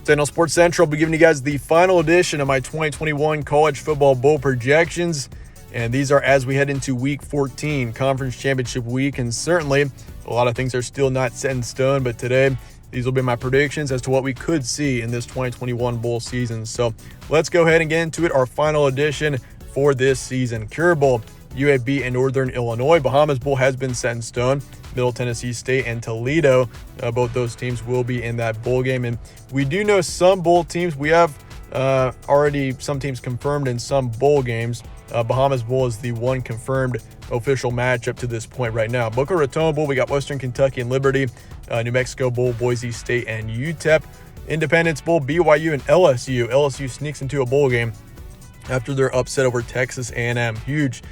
Sentinel Sports Central will be giving you guys the final edition of my 2021 college football bowl projections. And these are as we head into week 14, conference championship week. And certainly a lot of things are still not set in stone, but today these will be my predictions as to what we could see in this 2021 bowl season. So let's go ahead and get into it. Our final edition for this season. Cure Bowl, UAB and Northern Illinois. Bahamas Bowl has been set in stone. Middle Tennessee State and Toledo, both those teams will be in that bowl game. And we do know some bowl teams. We have already some teams confirmed in some bowl games. Bahamas Bowl is the one confirmed official matchup to this point right now. Boca Raton Bowl, we got Western Kentucky and Liberty. New Mexico Bowl, Boise State and UTEP. Independence Bowl, BYU and LSU. LSU sneaks into a bowl game after their upset over Texas A&M. Huge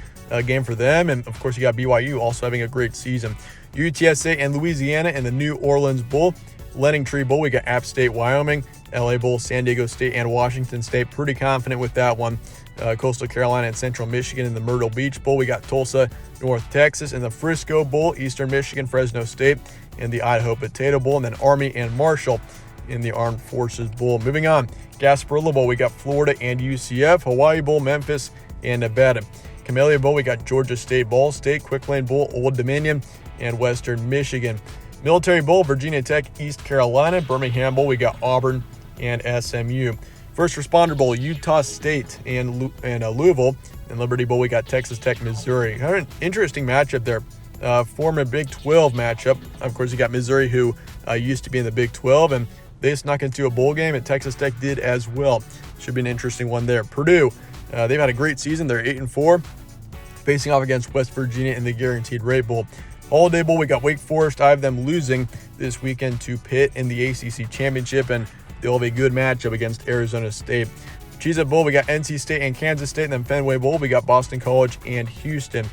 game for them. And of course, you got BYU also having a great season. UTSA and Louisiana in the New Orleans Bowl. Lenning Tree Bowl, we got App State, Wyoming. LA Bowl, San Diego State and Washington State. Pretty confident with that one. Coastal Carolina and Central Michigan in the Myrtle Beach Bowl. We got Tulsa, North Texas in the Frisco Bowl. Eastern Michigan, Fresno State in the Idaho Potato Bowl. And then Army and Marshall in the Armed Forces Bowl. Moving on, Gasparilla Bowl, we got Florida and UCF. Hawaii Bowl, Memphis and Nevada. Camellia Bowl, we got Georgia State, Ball State. Quick Lane Bowl, Old Dominion and Western Michigan. Military Bowl, Virginia Tech, East Carolina. Birmingham Bowl, we got Auburn and SMU. First Responder Bowl, Utah State and Louisville. And Liberty Bowl, we got Texas Tech, Missouri. Kind of an interesting matchup there. Former Big 12 matchup. Of course, you got Missouri, who used to be in the Big 12, and they snuck into a bowl game, and Texas Tech did as well. Should be an interesting one there. Purdue, they've had a great season. They're 8-4, facing off against West Virginia in the Guaranteed Rate Bowl. Holiday Bowl, we got Wake Forest. I have them losing this weekend to Pitt in the ACC Championship, and they'll have a good matchup against Arizona State. Cheez-It Bowl, we got NC State and Kansas State. And then Fenway Bowl, we got Boston College and Houston.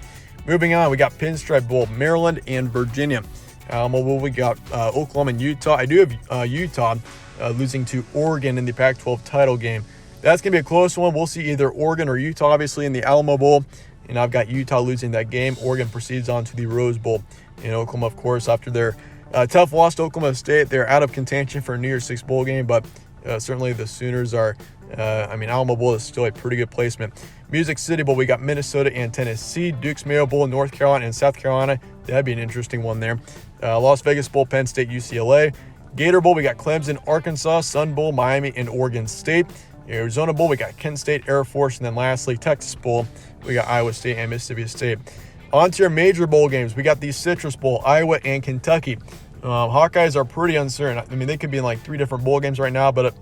Moving on, we got Pinstripe Bowl, Maryland and Virginia. Alamo Bowl, we got Oklahoma and Utah. I do have Utah losing to Oregon in the Pac-12 title game. That's going to be a close one. We'll see either Oregon or Utah, obviously, in the Alamo Bowl. And I've got Utah losing that game. Oregon proceeds on to the Rose Bowl. And Oklahoma, of course, after their tough loss to Oklahoma State, they're out of contention for a New Year's Six bowl game. But certainly the Sooners are, Alamo Bowl is still a pretty good placement. Music City Bowl, we got Minnesota and Tennessee. Duke's Mayo Bowl, North Carolina and South Carolina. That'd be an interesting one there. Las Vegas Bowl, Penn State, UCLA. Gator Bowl, we got Clemson, Arkansas. Sun Bowl, Miami and Oregon State. Arizona Bowl, we got Kent State, Air Force. And then lastly, Texas Bowl, we got Iowa State and Mississippi State. On to your major bowl games. We got the Citrus Bowl, Iowa and Kentucky. Hawkeyes are pretty uncertain. I mean, they could be in like 3 different bowl games right now, but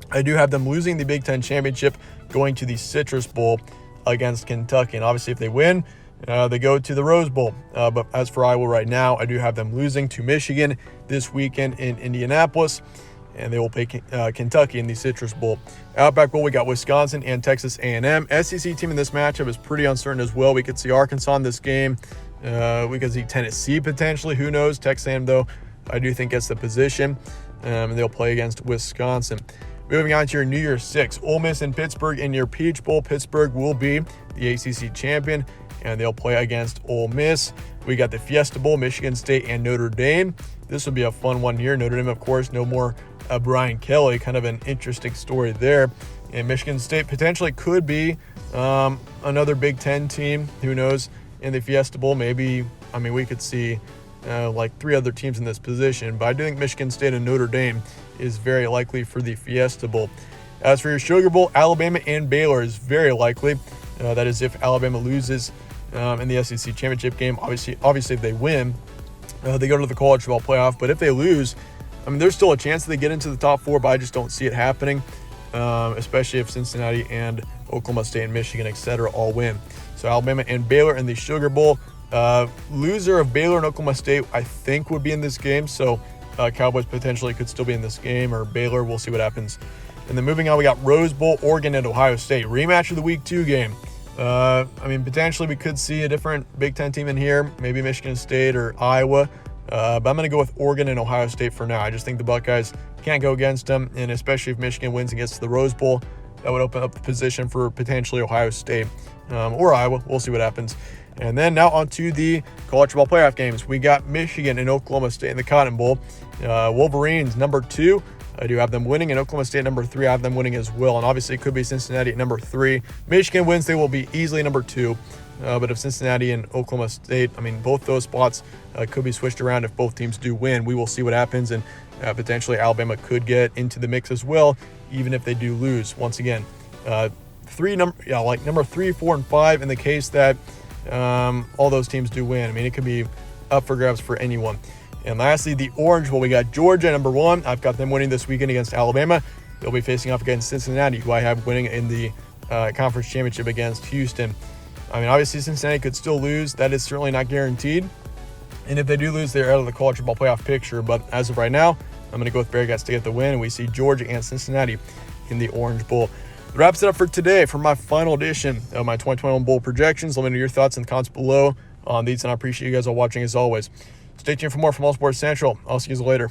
I do have them losing the Big Ten Championship, going to the Citrus Bowl against Kentucky. And obviously, if they win, they go to the Rose Bowl. But as for Iowa right now, I do have them losing to Michigan this weekend in Indianapolis, and they will play Kentucky in the Citrus Bowl. Outback Bowl, we got Wisconsin and Texas A&M. SEC team in this matchup is pretty uncertain as well. We could see Arkansas in this game. We could see Tennessee potentially. Who knows? Texas A&M, though, I do think gets the position, and they'll play against Wisconsin. Moving on to your New Year's Six, Ole Miss and Pittsburgh in your Peach Bowl. Pittsburgh will be the ACC champion, and they'll play against Ole Miss. We got the Fiesta Bowl, Michigan State and Notre Dame. This will be a fun one here. Notre Dame, of course, no more Brian Kelly, kind of an interesting story there. And Michigan State potentially could be another Big Ten team. Who knows? In the Fiesta Bowl, maybe, we could see like 3 other teams in this position. But I do think Michigan State and Notre Dame is very likely for the Fiesta Bowl. As for your Sugar Bowl, Alabama and Baylor is very likely. That is if Alabama loses in the SEC championship game. Obviously, if they win, they go to the college football playoff. But if they lose, there's still a chance that they get into the top 4, but I just don't see it happening, especially if Cincinnati and Oklahoma State and Michigan, etc., all win. So Alabama and Baylor in the Sugar Bowl. Loser of Baylor and Oklahoma State, I think, would be in this game. So Cowboys potentially could still be in this game, or Baylor. We'll see what happens. And then moving on, we got Rose Bowl, Oregon and Ohio State. Rematch of the Week 2 game. Potentially we could see a different Big Ten team in here, maybe Michigan State or Iowa. But I'm going to go with Oregon and Ohio State for now. I just think the Buckeyes can't go against them, and especially if Michigan wins and gets to the Rose Bowl, that would open up the position for potentially Ohio State or Iowa. We'll see what happens. And then now on to the college football playoff games. We got Michigan and Oklahoma State in the Cotton Bowl. Wolverines, number 2, I do have them winning, and Oklahoma State number 3, I have them winning as well. And obviously it could be Cincinnati at number 3. Michigan wins, they will be easily number 2. But if Cincinnati and Oklahoma State, both those spots could be switched around if both teams do win. We will see what happens, and potentially Alabama could get into the mix as well, even if they do lose. Once again, number 3, 4, and 5 in the case that all those teams do win. It could be up for grabs for anyone. And lastly, the orange, we got Georgia number 1. I've got them winning this weekend against Alabama. They'll be facing off against Cincinnati, who I have winning in the conference championship against Houston. Obviously Cincinnati could still lose. That is certainly not guaranteed. And if they do lose, they're out of the college football playoff picture. But as of right now, I'm going to go with Bearcats to get the win. And we see Georgia and Cincinnati in the Orange Bowl. That wraps it up for today for my final edition of my 2021 Bowl projections. Let me know your thoughts in the comments below on these. And I appreciate you guys all watching as always. Stay tuned for more from All Sports Central. I'll see you later.